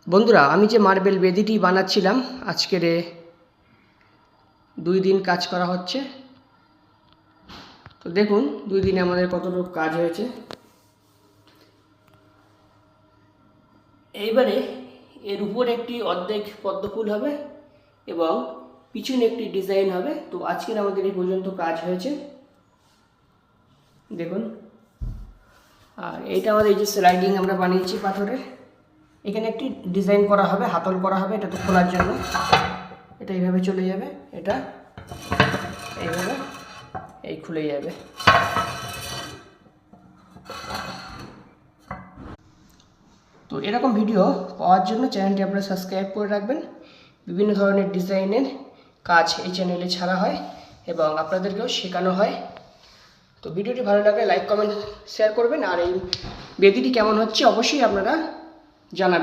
বন্ধুরা, আমি যে মার্বেল বেদিটি বানাচ্ছিলাম আজকের 2 দিন কাজ করা হচ্ছে। তো দেখুন 2 দিনে আমাদের কতটুকু কাজ হয়েছে। এইবারে এর উপরে একটি অর্ধেক পদ্মফুল হবে এবং পিছনে একটি ডিজাইন হবে। তো আজকের আমাদের এই পর্যন্ত কাজ হয়েছে দেখুন। আর এইটা আমাদের এই যে স্লাইডিং আমরা বানিয়েছি পাথরের, এখানে একটি ডিজাইন করা হবে, হাতল করা হবে এটা তো খোলার জন্য। এটা এইভাবে চলে যাবে, এটা এইভাবে এই খুলে যাবে। তো এরকম ভিডিও পাওয়ার জন্য চ্যানেলটি আপনারা সাবস্ক্রাইব করে রাখবেন। বিভিন্ন ধরনের ডিজাইনের কাজ এই চ্যানেলে ছাড়া হয় এবং আপনাদেরকেও শেখানো হয়। তো ভিডিওটি ভালো লাগলে লাইক কমেন্ট শেয়ার করবেন। আর এই বেদিটি কেমন হচ্ছে অবশ্যই আপনারা জানাবেন।